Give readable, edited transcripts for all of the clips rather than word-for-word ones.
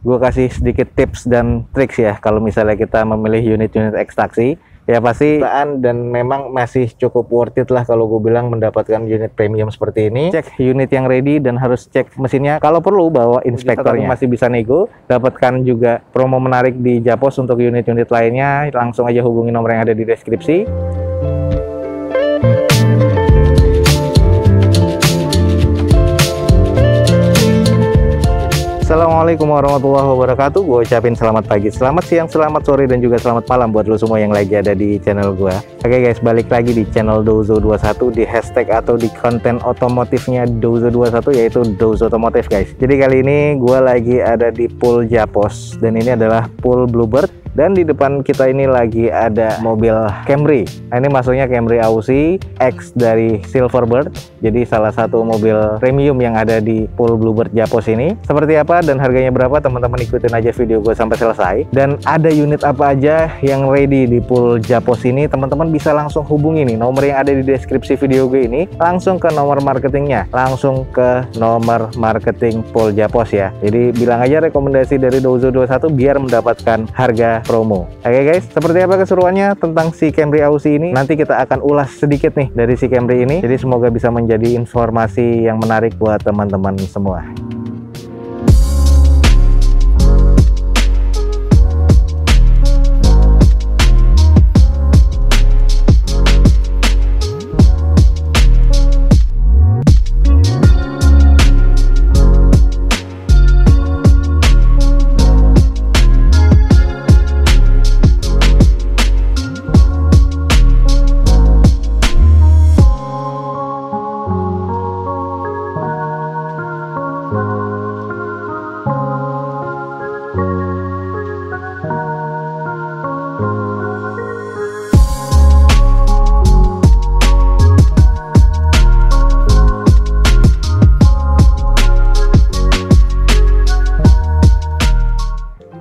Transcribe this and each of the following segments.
gue kasih sedikit tips dan triks ya kalau misalnya kita memilih unit-unit ekstraksi. Ya pasti dan memang masih cukup worth it lah kalau gue bilang mendapatkan unit premium seperti ini. Cek unit yang ready dan harus cek mesinnya. Kalau perlu bawa inspektornya. Masih bisa nego. Dapatkan juga promo menarik di Japos untuk unit-unit lainnya. Langsung aja hubungi nomor yang ada di deskripsi. Assalamualaikum warahmatullahi wabarakatuh. Gue ucapin selamat pagi, selamat siang, selamat sore, dan juga selamat malam buat lo semua yang lagi ada di channel gue. Oke guys, balik lagi di channel Dozo21 di hashtag atau di konten otomotifnya Dozo21, yaitu Dozo Otomotif guys. Jadi kali ini gue lagi ada di pool Japos dan ini adalah pool Bluebird. Dan di depan kita ini lagi ada mobil Camry. Nah, ini masuknya Camry Aussie X dari Silverbird. Jadi salah satu mobil premium yang ada di pool Bluebird Japos ini. Seperti apa dan harganya berapa, teman-teman ikutin aja video gue sampai selesai. Dan ada unit apa aja yang ready di pool Japos ini, teman-teman bisa langsung hubungi nih nomor yang ada di deskripsi video gue ini. Langsung ke nomor marketingnya, langsung ke nomor marketing pool Japos ya. Jadi bilang aja rekomendasi dari Dozo21 biar mendapatkan harga promo. Oke guys, seperti apa keseruannya tentang si Camry Aussie ini? Nanti kita akan ulas sedikit nih dari si Camry ini. Jadi semoga bisa menjadi informasi yang menarik buat teman-teman semua.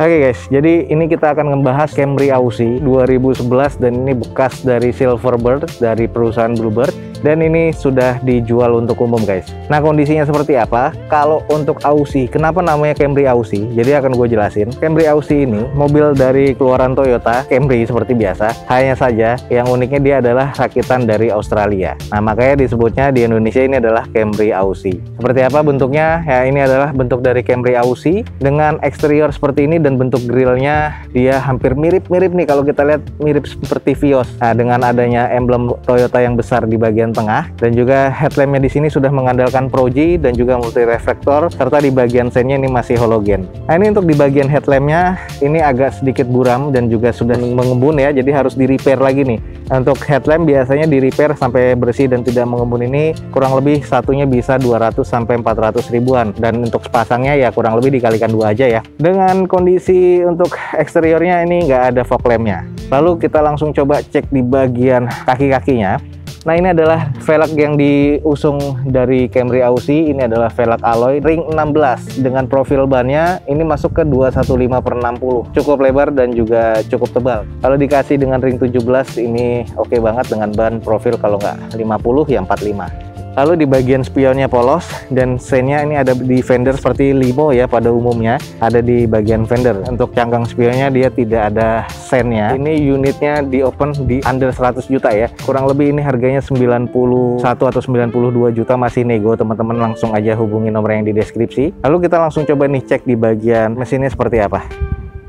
Oke guys, jadi ini kita akan membahas Camry Aussie 2011 dan ini bekas dari Silverbird dari perusahaan Bluebird. Dan ini sudah dijual untuk umum guys. Nah kondisinya seperti apa? Kalau untuk Aussie, kenapa namanya Camry Aussie? Jadi akan gue jelasin. Camry Aussie ini mobil dari keluaran Toyota Camry seperti biasa. Hanya saja yang uniknya dia adalah rakitan dari Australia. Nah makanya disebutnya di Indonesia ini adalah Camry Aussie. Seperti apa bentuknya? Ya ini adalah bentuk dari Camry Aussie dengan eksterior seperti ini dan bentuk grillnya dia hampir mirip-mirip nih kalau kita lihat mirip seperti Vios. Nah dengan adanya emblem Toyota yang besar di bagian tengah dan juga headlampnya di sini sudah mengandalkan Pro-G dan juga multi reflektor serta di bagian sennya ini masih halogen. Nah ini untuk di bagian headlampnya ini agak sedikit buram dan juga sudah mengembun ya, jadi harus di repair lagi nih. Untuk headlamp biasanya di repair sampai bersih dan tidak mengembun ini kurang lebih satunya bisa 200 sampai 400 ribuan dan untuk sepasangnya ya kurang lebih dikalikan 2 aja ya. Dengan kondisi untuk eksteriornya ini nggak ada fog lampnya. Lalu kita langsung coba cek di bagian kaki-kakinya. Nah ini adalah velg yang diusung dari Camry Aussie. Ini adalah velg alloy ring 16 dengan profil bannya ini masuk ke 215/60, cukup lebar dan juga cukup tebal. Kalau dikasih dengan ring 17 ini oke banget dengan ban profil kalau nggak 50 ya 45. Lalu di bagian spionnya polos dan sennya ini ada di fender seperti limo ya pada umumnya, ada di bagian fender. Untuk cangkang spionnya dia tidak ada sennya. Ini unitnya di open di under 100 juta ya. Kurang lebih ini harganya 91 atau 92 juta, masih nego. Teman-teman langsung aja hubungi nomor yang di deskripsi. Lalu kita langsung coba nih cek di bagian mesinnya seperti apa.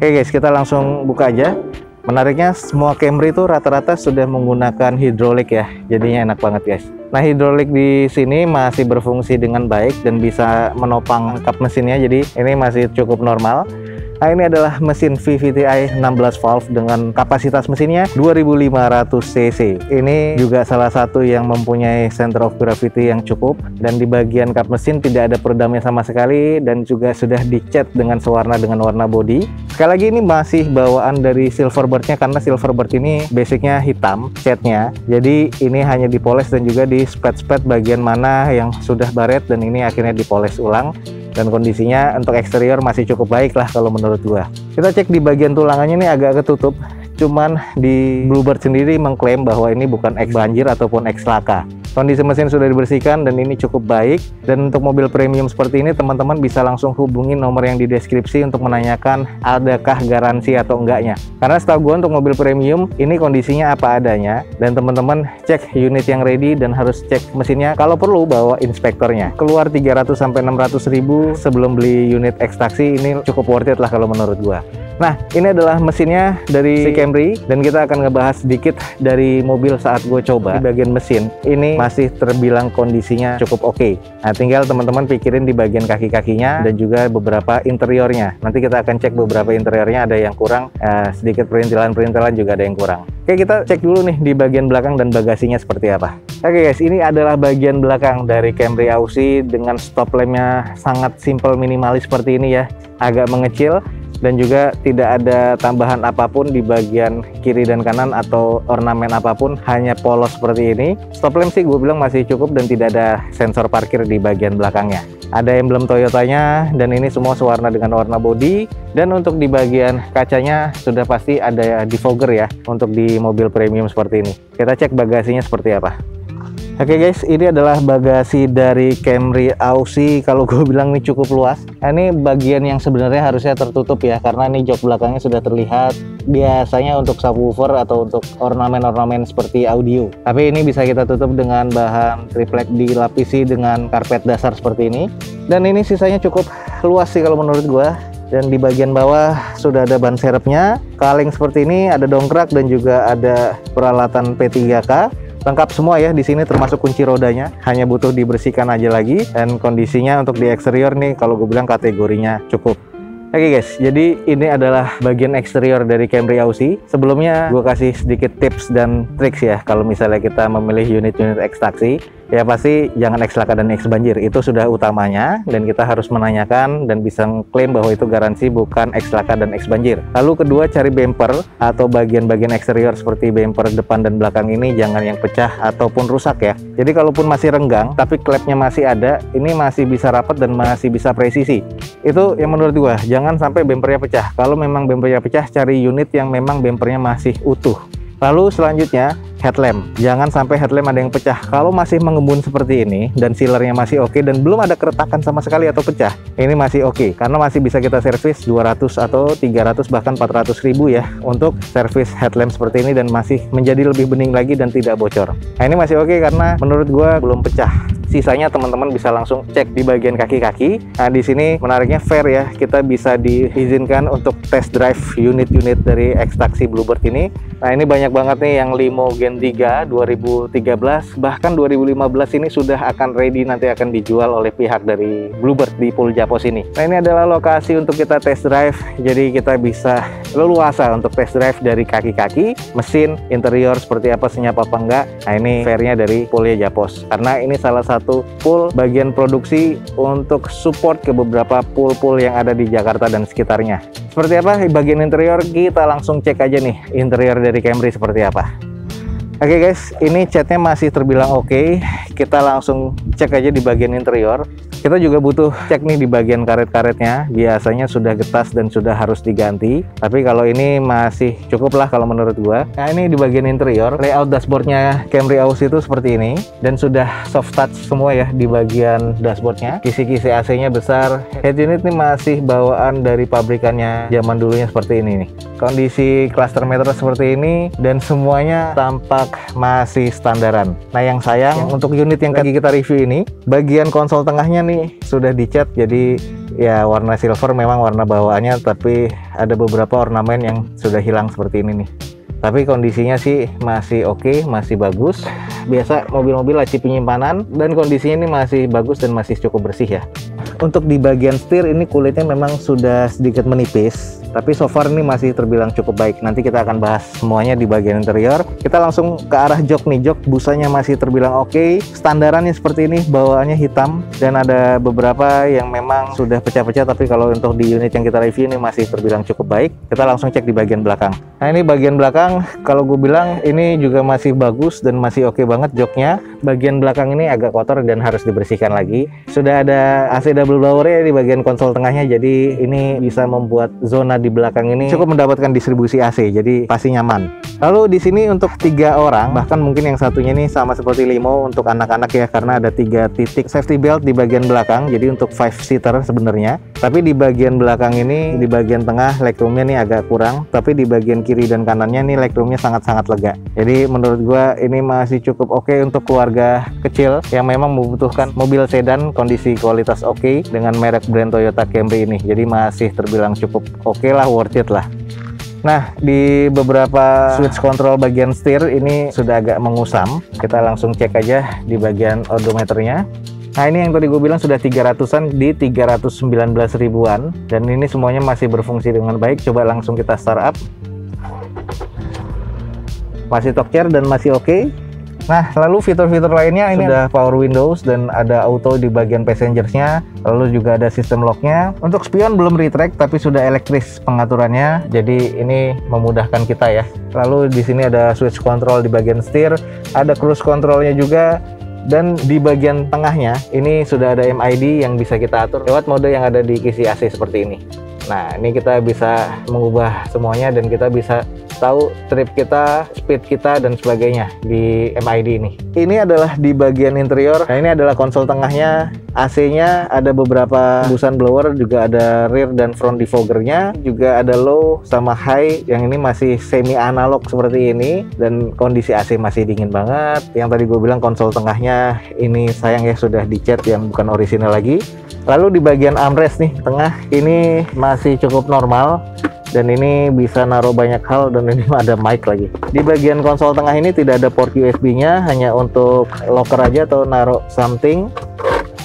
Oke guys, kita langsung buka aja. Menariknya semua Camry itu rata-rata sudah menggunakan hidrolik ya, jadinya enak banget guys. Nah hidrolik di sini masih berfungsi dengan baik dan bisa menopang kap mesinnya, jadi ini masih cukup normal. Nah ini adalah mesin VVTi 16 valve dengan kapasitas mesinnya 2500 cc. Ini juga salah satu yang mempunyai center of gravity yang cukup dan di bagian kap mesin tidak ada peredamnya sama sekali dan juga sudah dicat dengan sewarna dengan warna body. Sekali lagi ini masih bawaan dari Silverbird-nya karena Silverbird ini basicnya hitam catnya. Jadi ini hanya dipoles dan juga di spet-spet bagian mana yang sudah baret dan ini akhirnya dipoles ulang. Dan kondisinya untuk eksterior masih cukup baik lah kalau menurut gua. Kita cek di bagian tulangannya ini agak ketutup. Cuman di Bluebird sendiri mengklaim bahwa ini bukan X banjir ataupun X laka. Kondisi mesin sudah dibersihkan dan ini cukup baik. Dan untuk mobil premium seperti ini teman-teman bisa langsung hubungi nomor yang di deskripsi untuk menanyakan adakah garansi atau enggaknya. Karena setahu gue untuk mobil premium ini kondisinya apa adanya, dan teman-teman cek unit yang ready dan harus cek mesinnya, kalau perlu bawa inspektornya. Keluar 300 sampai 600 ribu sebelum beli unit ekstraksi, ini cukup worth it lah kalau menurut gue. Nah, ini adalah mesinnya dari si Camry, dan kita akan ngebahas sedikit dari mobil saat gue coba. Di bagian mesin ini masih terbilang kondisinya cukup oke. Nah, tinggal teman-teman pikirin di bagian kaki-kakinya dan juga beberapa interiornya. Nanti kita akan cek beberapa interiornya, ada yang kurang, sedikit perintilan-perintilan juga ada yang kurang. Oke, kita cek dulu nih di bagian belakang dan bagasinya seperti apa. Oke guys, ini adalah bagian belakang dari Camry Aussie dengan stop lampnya sangat simple, minimalis seperti ini ya, agak mengecil. Dan juga tidak ada tambahan apapun di bagian kiri dan kanan atau ornamen apapun, hanya polos seperti ini. Stop lamp sih gue bilang masih cukup dan tidak ada sensor parkir di bagian belakangnya. Ada emblem Toyotanya dan ini semua sewarna dengan warna body. Dan untuk di bagian kacanya sudah pasti ada defogger ya untuk di mobil premium seperti ini. Kita cek bagasinya seperti apa. Oke guys, ini adalah bagasi dari Camry Aussie. Kalau gue bilang ini cukup luas. Nah, ini bagian yang sebenarnya harusnya tertutup ya, karena ini jok belakangnya sudah terlihat. Biasanya untuk subwoofer atau untuk ornamen-ornamen seperti audio. Tapi ini bisa kita tutup dengan bahan triplek, dilapisi dengan karpet dasar seperti ini. Dan ini sisanya cukup luas sih kalau menurut gue. Dan di bagian bawah sudah ada ban serepnya, kaleng seperti ini, ada dongkrak dan juga ada peralatan P3K. Lengkap semua ya di sini, termasuk kunci rodanya, hanya butuh dibersihkan aja lagi. Dan kondisinya untuk di eksterior nih kalau gue bilang kategorinya cukup. Oke guys, jadi ini adalah bagian eksterior dari Camry Aussie. Sebelumnya gue kasih sedikit tips dan triks ya, kalau misalnya kita memilih unit-unit ekstraksi, ya pasti jangan eks laka dan eks banjir, itu sudah utamanya. Dan kita harus menanyakan dan bisa klaim bahwa itu garansi, bukan eks laka dan eks banjir. Lalu kedua, cari bumper atau bagian-bagian eksterior seperti bumper depan dan belakang ini jangan yang pecah ataupun rusak ya. Jadi kalaupun masih renggang tapi klepnya masih ada, ini masih bisa rapat dan masih bisa presisi. Itu yang menurut gua, jangan sampai bumpernya pecah. Kalau memang bumpernya pecah, cari unit yang memang bumpernya masih utuh. Lalu selanjutnya headlamp, jangan sampai headlamp ada yang pecah. Kalau masih mengembun seperti ini dan sealernya masih oke dan belum ada keretakan sama sekali atau pecah, ini masih oke, karena masih bisa kita servis 200 atau 300 bahkan 400 ribu ya untuk servis headlamp seperti ini, dan masih menjadi lebih bening lagi dan tidak bocor. Nah, ini masih oke karena menurut gua belum pecah. Sisanya teman-teman bisa langsung cek di bagian kaki-kaki. Nah, di sini menariknya fair ya, kita bisa diizinkan untuk test drive unit-unit dari ekstraksi Bluebird ini. Nah, ini banyak banget nih yang Limo Gen 3 2013 bahkan 2015 ini sudah akan ready, nanti akan dijual oleh pihak dari Bluebird di Pool Japos ini. Nah, ini adalah lokasi untuk kita test drive, jadi kita bisa leluasa untuk test drive dari kaki-kaki, mesin, interior seperti apa, senyap apa enggak. Nah, ini fairnya dari Pool Japos, karena ini salah satu pool bagian produksi untuk support ke beberapa pool-pool yang ada di Jakarta dan sekitarnya. Seperti apa di bagian interior, kita langsung cek aja nih interior dari Camry seperti apa. Oke guys, ini catnya masih terbilang oke. Kita langsung cek aja di bagian interior. Kita juga butuh cek nih di bagian karet-karetnya. Biasanya sudah getas dan sudah harus diganti. Tapi kalau ini masih cukup lah kalau menurut gua. Nah, ini di bagian interior, layout dashboardnya Camry Aussie itu seperti ini. Dan sudah soft touch semua ya di bagian dashboardnya. Kisi-kisi AC-nya besar. Head unit ini masih bawaan dari pabrikannya zaman dulunya seperti ini nih. Kondisi cluster meter seperti ini dan semuanya tampak masih standaran. Nah, yang sayang untuk unit yang lagi kita review ini, bagian konsol tengahnya nih sudah dicat, jadi ya warna silver memang warna bawaannya, tapi ada beberapa ornamen yang sudah hilang seperti ini nih. Tapi kondisinya sih masih oke, masih bagus. Biasa mobil-mobil laci penyimpanan, dan kondisinya ini masih bagus dan masih cukup bersih ya. Untuk di bagian setir ini kulitnya memang sudah sedikit menipis, tapi so far ini masih terbilang cukup baik. Nanti kita akan bahas semuanya di bagian interior. Kita langsung ke arah jok nih. Jok busanya masih terbilang oke. Standarannya seperti ini, bawaannya hitam, dan ada beberapa yang memang sudah pecah-pecah, tapi kalau untuk di unit yang kita review ini masih terbilang cukup baik. Kita langsung cek di bagian belakang. Nah, ini bagian belakang, kalau gue bilang ini juga masih bagus dan masih oke banget joknya. Bagian belakang ini agak kotor dan harus dibersihkan lagi. Sudah ada AC double blower ya di bagian konsol tengahnya, jadi ini bisa membuat zona di belakang ini cukup mendapatkan distribusi AC, jadi pasti nyaman. Lalu di sini untuk 3 orang, bahkan mungkin yang satunya ini sama seperti limo untuk anak-anak ya, karena ada 3 titik safety belt di bagian belakang. Jadi untuk 5 seater sebenarnya. Tapi di bagian belakang ini, di bagian tengah legroomnya nih agak kurang, tapi di bagian kiri dan kanannya nih legroomnya sangat-sangat lega. Jadi menurut gua ini masih cukup oke untuk keluarga kecil yang memang membutuhkan mobil sedan kondisi kualitas oke dengan merek brand Toyota Camry ini. Jadi masih terbilang cukup oke lah, worth it lah. Nah, di beberapa switch control bagian setir ini sudah agak mengusam. Kita langsung cek aja di bagian odometernya. Nah, ini yang tadi gue bilang sudah 300-an di 319 ribuan. Dan ini semuanya masih berfungsi dengan baik. Coba langsung kita start up. Masih talk chair dan masih oke. Nah, lalu fitur-fitur lainnya ini ada power windows dan ada auto di bagian passengersnya. Lalu juga ada sistem locknya. Untuk spion belum retract tapi sudah elektris pengaturannya. Jadi ini memudahkan kita ya. Lalu di sini ada switch control di bagian setir, ada cruise controlnya juga. Dan di bagian tengahnya ini sudah ada MID yang bisa kita atur lewat mode yang ada di kisi AC seperti ini. Nah, ini kita bisa mengubah semuanya dan kita bisa tahu trip kita, speed kita, dan sebagainya di MID ini. Ini adalah di bagian interior. Nah, ini adalah konsol tengahnya, AC-nya, ada beberapa hembusan blower, juga ada rear dan front defoggernya, juga ada low sama high, yang ini masih semi analog seperti ini, dan kondisi AC masih dingin banget. Yang tadi gue bilang konsol tengahnya ini sayang ya sudah dicat yang bukan orisinal lagi. Lalu di bagian armrest nih, tengah ini masih cukup normal. Dan ini bisa naruh banyak hal, dan ini ada mic lagi. Di bagian konsol tengah ini tidak ada port USB-nya, hanya untuk locker aja atau naruh something.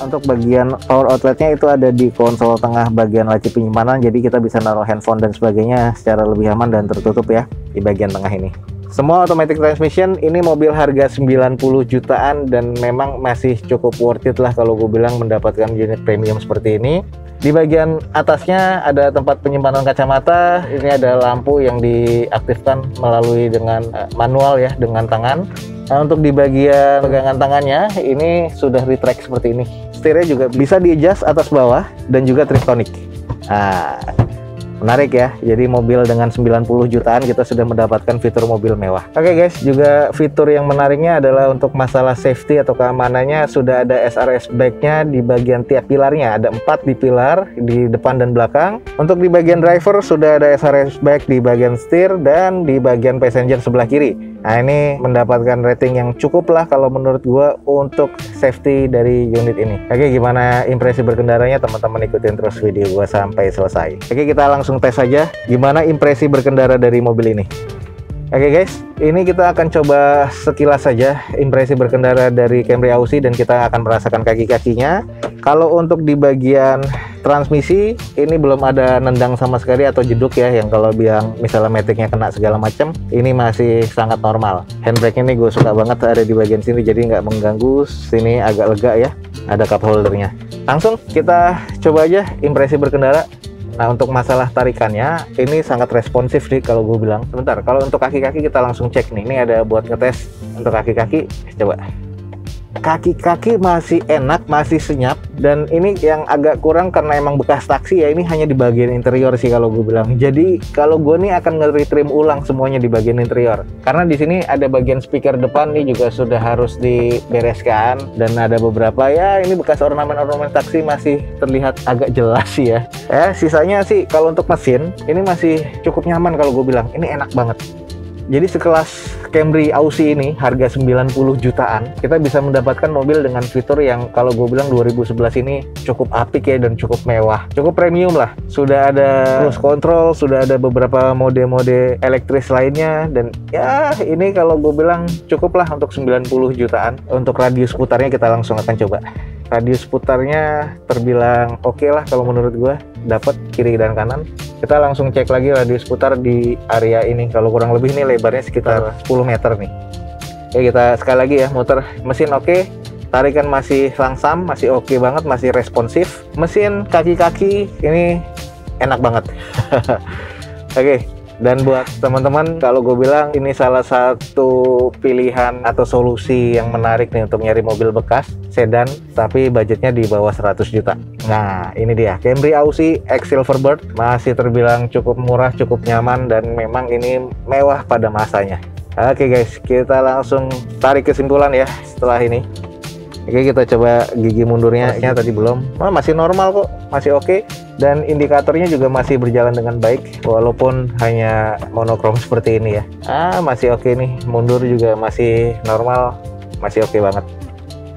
Untuk bagian power outletnya itu ada di konsol tengah bagian laci penyimpanan, jadi kita bisa naruh handphone dan sebagainya secara lebih aman dan tertutup ya di bagian tengah ini. Semua automatic transmission. Ini mobil harga 90 jutaan dan memang masih cukup worth it lah kalau gue bilang mendapatkan unit premium seperti ini. Di bagian atasnya ada tempat penyimpanan kacamata. Ini ada lampu yang diaktifkan melalui dengan manual ya, dengan tangan. Nah, untuk di bagian pegangan tangannya ini sudah retract seperti ini. Setirnya juga bisa di-adjust atas bawah dan juga Triptonic. Nah, menarik ya. Jadi mobil dengan 90 jutaan kita sudah mendapatkan fitur mobil mewah. Oke guys, juga fitur yang menariknya adalah untuk masalah safety atau keamanannya sudah ada SRS bag-nya di bagian tiap pilarnya. Ada 4 di pilar di depan dan belakang. Untuk di bagian driver sudah ada SRS bag di bagian setir dan di bagian passenger sebelah kiri. Nah, ini mendapatkan rating yang cukup lah kalau menurut gua untuk safety dari unit ini. Oke, gimana impresi berkendaranya? Teman-teman ikutin terus video gua sampai selesai. Oke, kita langsung tes aja gimana impresi berkendara dari mobil ini. Oke guys, ini kita akan coba sekilas saja impresi berkendara dari Camry Aussie dan kita akan merasakan kaki-kakinya. Kalau untuk di bagian transmisi ini belum ada nendang sama sekali atau jeduk ya, yang kalau bilang misalnya maticnya kena segala macam, ini masih sangat normal. Handbrake ini gue suka banget ada di bagian sini, jadi nggak mengganggu. Sini agak lega ya, ada cup holdernya. Langsung kita coba aja impresi berkendara. Nah, untuk masalah tarikannya ini sangat responsif nih kalau gue bilang. Sebentar, kalau untuk kaki-kaki kita langsung cek nih. Ini ada buat ngetes untuk kaki-kaki. Coba. Kaki-kaki masih enak, masih senyap. Dan ini yang agak kurang karena emang bekas taksi ya. Ini hanya di bagian interior sih kalau gue bilang. Jadi kalau gue nih akan nge-retrim ulang semuanya di bagian interior. Karena di sini ada bagian speaker depan nih juga sudah harus dibereskan. Dan ada beberapa ya ini bekas ornamen-ornamen taksi masih terlihat agak jelas sih ya. Sisanya sih kalau untuk mesin ini masih cukup nyaman kalau gue bilang. Ini enak banget. Jadi sekelas Camry Aussie ini harga 90 jutaan, kita bisa mendapatkan mobil dengan fitur yang kalau gue bilang 2011 ini cukup apik ya dan cukup mewah, cukup premium lah. Sudah ada cruise control, sudah ada beberapa mode-mode elektris lainnya, dan ya ini kalau gue bilang cukup lah untuk 90 jutaan. Untuk radius putarnya kita langsung akan coba. Radius putarnya terbilang oke lah kalau menurut gue, dapat kiri dan kanan. Kita langsung cek lagi radius putar di area ini. Kalau kurang lebih ini lebarnya sekitar 10 meter nih. Oke, kita sekali lagi ya muter. Mesin oke, tarikan masih langsam, masih oke banget, masih responsif. Mesin kaki-kaki ini enak banget. Oke. Dan buat teman-teman, kalau gue bilang ini salah satu pilihan atau solusi yang menarik nih untuk nyari mobil bekas sedan, tapi budgetnya di bawah 100 juta. Nah, ini dia Camry Aussie X Silverbird, masih terbilang cukup murah, cukup nyaman, dan memang ini mewah pada masanya. Oke guys, kita langsung tarik kesimpulan ya setelah ini. Oke, kita coba gigi mundurnya. Tadi belum, masih normal kok, masih oke. Dan indikatornya juga masih berjalan dengan baik, walaupun hanya monokrom seperti ini ya. Masih oke nih, mundur juga masih normal, masih oke banget.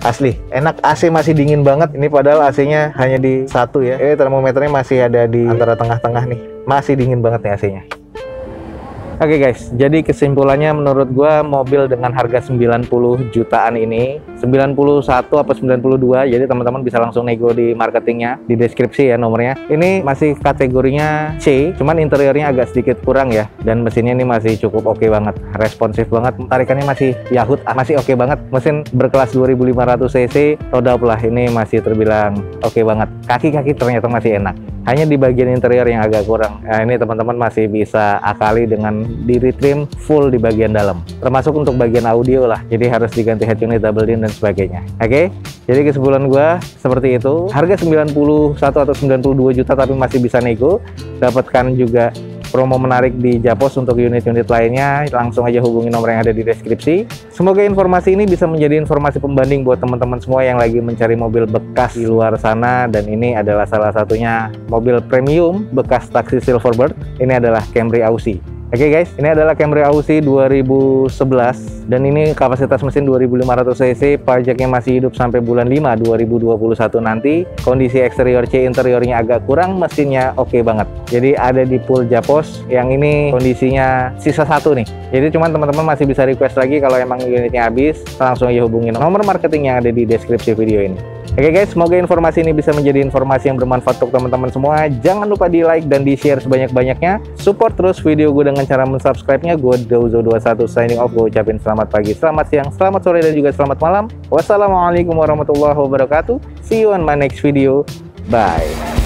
Asli, enak. AC masih dingin banget. Ini padahal AC-nya hanya di 1 ya. Termometernya masih ada di antara tengah-tengah nih. Masih dingin banget nih AC-nya. Oke guys, jadi kesimpulannya menurut gua mobil dengan harga 90 jutaan ini, 91 apa 92, jadi teman-teman bisa langsung nego di marketingnya, di deskripsi ya nomornya. Ini masih kategorinya C, cuman interiornya agak sedikit kurang ya, dan mesinnya ini masih cukup oke banget, responsif banget, tarikannya masih Yahut, masih oke banget. Mesin berkelas 2500 cc, roda pula ini masih terbilang oke banget. Kaki-kaki ternyata masih enak. Hanya di bagian interior yang agak kurang. Nah, ini teman-teman masih bisa akali dengan di retrim full di bagian dalam, termasuk untuk bagian audio lah, jadi harus diganti head unit, double din, dan sebagainya. Oke, jadi kesimpulan gua seperti itu. Harga 91 atau 92 juta tapi masih bisa nego. Dapatkan juga promo menarik di Japos untuk unit-unit lainnya. Langsung aja hubungi nomor yang ada di deskripsi. Semoga informasi ini bisa menjadi informasi pembanding buat teman-teman semua yang lagi mencari mobil bekas di luar sana, dan ini adalah salah satunya mobil premium bekas taksi Silverbird. Ini adalah Camry Aussie. Oke guys, ini adalah Camry Aussie 2011 dan ini kapasitas mesin 2500 cc, pajaknya masih hidup sampai bulan 5 2021 nanti. Kondisi eksterior C, interiornya agak kurang, mesinnya oke banget. Jadi ada di pool Japos, yang ini kondisinya sisa 1 nih. Jadi cuman teman-teman masih bisa request lagi kalau emang unitnya habis, langsung aja hubungin nomor marketing yang ada di deskripsi video ini. Oke guys, semoga informasi ini bisa menjadi informasi yang bermanfaat untuk teman-teman semua. Jangan lupa di like dan di share sebanyak-banyaknya. Support terus video gue dengan cara mensubscribe-nya. Gue Dauzo21 signing off. Gue ucapin selamat pagi, selamat siang, selamat sore, dan juga selamat malam. Wassalamualaikum warahmatullahi wabarakatuh. See you on my next video. Bye.